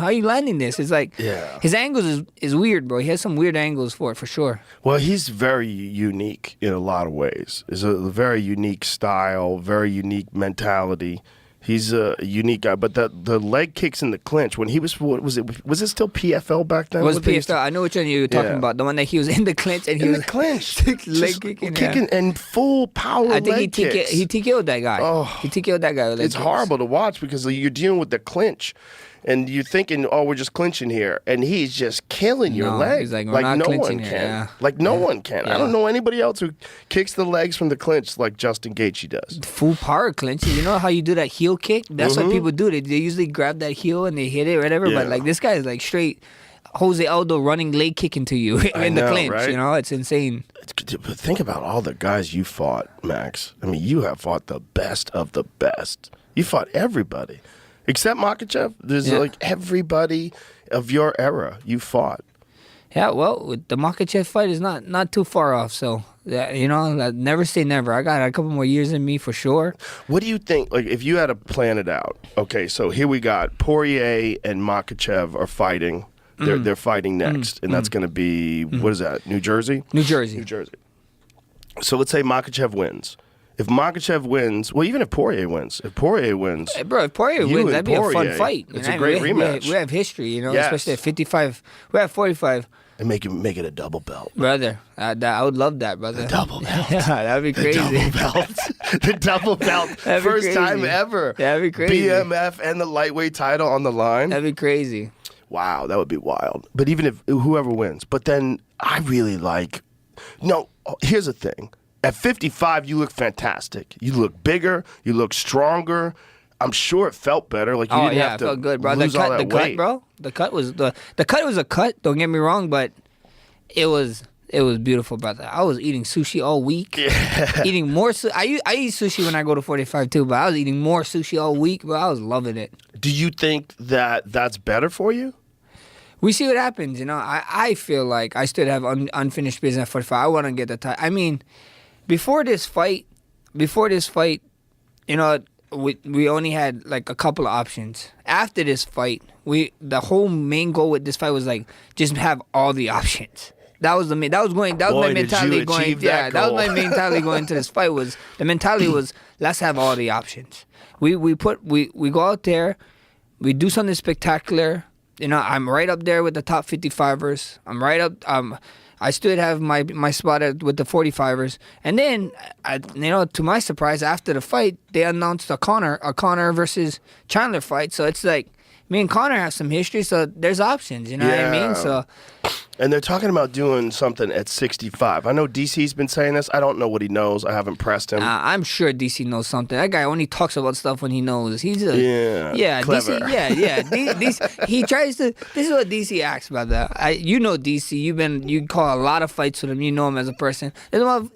how are you landing this? It's like, Yeah. his angles is weird, bro. He has some weird angles for it, for sure. Well, he's very unique in a lot of ways. It's a very unique style, very unique mentality. He's a unique guy. But the leg kicks in the clinch, when he was, what was it? Was it still PFL back then? It was PFL. I know which one you were talking Yeah. about. The one that he was in the clinch and he In was the clinch. leg Just kicking. and full power I think leg kicks. he TKO'd that guy. Oh. He TKO'd that guy with leg It's kicks. horrible to watch because you're dealing with the clinch. And you're thinking, oh, we're just clinching here. And he's just killing your No, leg. he's like, we're not no clinching one here, can. yeah. Like no one can. Yeah. I don't know anybody else who kicks the legs from the clinch like Justin Gaethje does. Full power clinch. You know how you do that heel kick? That's what people do. They usually grab that heel and they hit it, whatever. Yeah. But like this guy is like straight Jose Aldo running leg kicking to you in the know, clinch. right? You know, it's insane. But think about all the guys you fought, Max. I mean, you have fought the best of the best. You fought everybody. Except Makhachev. There's like everybody of your era you fought. Yeah, well, with the Makhachev fight is not too far off. So, you know, never say never. I got a couple more years in me for sure. What do you think, like, if you had to plan it out? Okay, so here we got Poirier and Makhachev are fighting. They're fighting next, and that's going to be, what is that, New Jersey? New Jersey. New Jersey. So let's say Makhachev wins. If Makhachev wins, well, even if Poirier wins, Hey, bro, if Poirier You wins, and that'd be a fun Poirier, fight. it's You a know, great we rematch. We have history, you know, Yes. especially at 55. We're at 45. and make it a double belt. Brother, I would love that, brother. Double belt. Yeah, that'd be crazy. The double belt. The double belt. That'd be First time crazy. ever. That'd be crazy. BMF and the lightweight title on the line. That'd be crazy. Wow, that would be wild. But even if whoever wins, but then I really like. No, here's the thing. At 55, you look fantastic. You look bigger. You look stronger. I'm sure it felt better. Like you didn't have to it felt good, bro. lose all that weight. Cut, bro. The cut was a cut. Don't get me wrong, but it was beautiful, brother. I was eating sushi all week. Yeah. Eating more. I eat sushi when I go to 45 too, but I was eating more sushi all week, bro. I was loving it. Do you think that that's better for you? We see what happens, you know. I feel like I still have unfinished business at 45. I want to get the title. I mean, before this fight, you know, we only had like a couple of options. After this fight, the whole main goal with this fight was like just have all the options. That was my mentality going. Yeah, that was my mentality going into this fight. The mentality was let's have all the options. We go out there, we do something spectacular. You know, I'm right up there with the top 55ers. I'm right up. I still have my spot with the 45ers. And then, you know, to my surprise, after the fight, they announced a Conor versus Chandler fight. So it's like me and Conor have some history. So there's options. You know what I mean? So. And they're talking about doing something at 65. I know DC's been saying this. I don't know what he knows. I haven't pressed him. I'm sure DC knows something. That guy only talks about stuff when he knows. He's clever. DC, he tries to. This is what DC acts, brother. You know DC. You call a lot of fights with him. You know him as a person.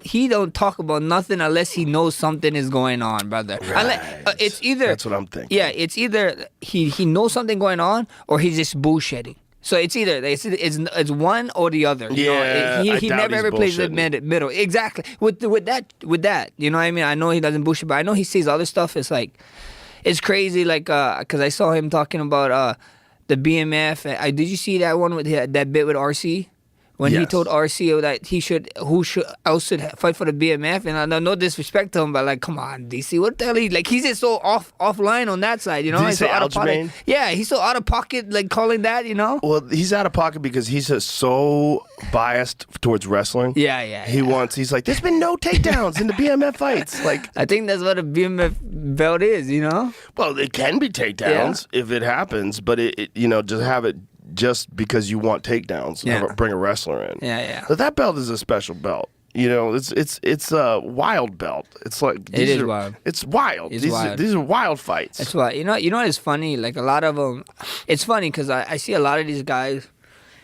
He don't talk about nothing unless he knows something is going on, brother. Right. It's either that's what I'm thinking. Yeah, it's either he knows something going on or he's just bullshitting. So it's either it's one or the other. You know? He never ever plays the middle. Exactly. With that, you know what I mean? I know he doesn't bullshit, but I know he sees other stuff. It's like, it's crazy. Like, cause I saw him talking about the BMF. Did you see that one with that bit with RC? When he told RC that who else should fight for the BMF, and I know no disrespect to him, but like, come on, DC, what the hell? He's just so offline on that side, you know. Did he he's say so out of pocket. Yeah, he's so out of pocket, like calling that, you know. Well, he's out of pocket because he's just so biased towards wrestling. Yeah. He's like, there's been no takedowns in the BMF fights. Like, I think that's what a BMF belt is, you know. Well, it can be takedowns if it happens, but it you know, just have it. Just because you want takedowns, bring a wrestler in. Yeah. But that belt is a special belt. You know, it's a wild belt. It's like wild. It's wild. Wild. These are wild fights. That's why you know what is funny. Like a lot of them, it's funny because I see a lot of these guys,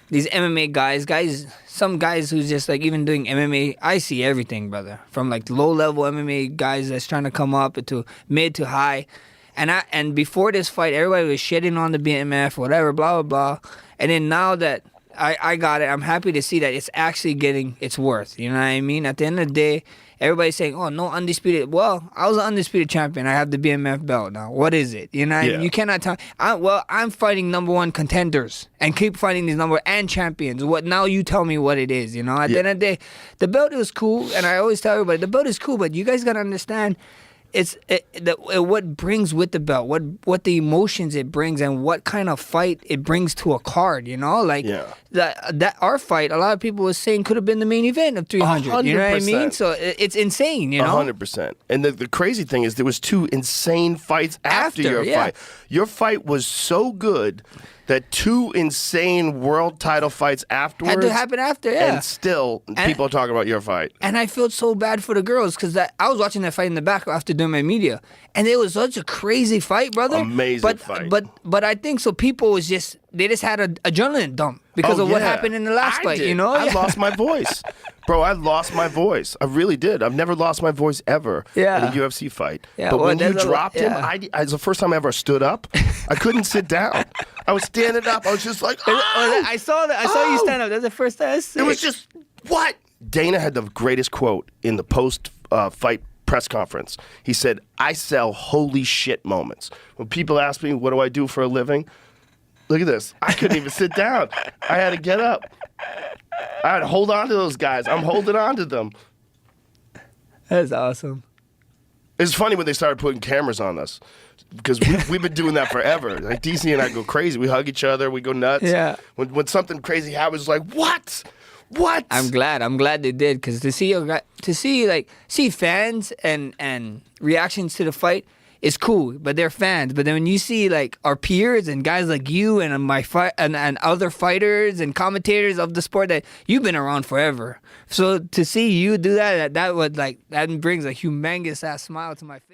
these MMA guys, some guys who's just like even doing MMA. I see everything, brother, from like low level MMA guys that's trying to come up to mid to high. And before this fight, everybody was shitting on the BMF, whatever, blah, blah, blah. And then now that I got it, I'm happy to see that it's actually getting its worth. You know what I mean? At the end of the day, everybody's saying, "Oh, no undisputed." Well, I was an undisputed champion. I have the BMF belt now. What is it? You know, you cannot tell. I'm fighting #1 contenders and keep fighting these and champions. What now? You tell me what it is. You know, at the end of the day, the belt is cool, and I always tell everybody the belt is cool, but you guys gotta understand. It's what brings with the belt, what the emotions it brings, and what kind of fight it brings to a card. You know, like that our fight. A lot of people were saying could have been the main event of 300. 100%. You know what I mean? So it's insane. You know, 100%. And the crazy thing is there was 2 insane fights after your fight. Your fight was so good that 2 insane world title fights afterwards had to happen after, and still people are talking about your fight. And I felt so bad for the girls because I was watching that fight in the back after doing my media, and it was such a crazy fight, brother. Amazing fight. But I think so. People was just had an adrenaline dump because of what happened in the last fight. You know, I lost my voice, bro. I lost my voice. I really did. I've never lost my voice ever in a UFC fight. Yeah, but when you dropped him, it's the first time I ever stood up. I couldn't sit down. I was standing up. I was just like, oh! I saw that. I saw you stand up. That's the first time. It was just what? Dana had the greatest quote in the post-fight press conference. He said, "I sell holy shit moments." When people ask me, "What do I do for a living?" Look at this. I couldn't even sit down. I had to get up. I had to hold on to those guys. I'm holding on to them. That's awesome. It's funny when they started putting cameras on us because we've been doing that forever. Like DC and I go crazy. We hug each other. We go nuts. Yeah. When something crazy happens, it's like, what? What? I'm glad they did because to see fans and reactions to the fight is cool, but they're fans. But then when you see like our peers and guys like you and and other fighters and commentators of the sport that you've been around forever, so to see you do that brings a humongous ass smile to my face.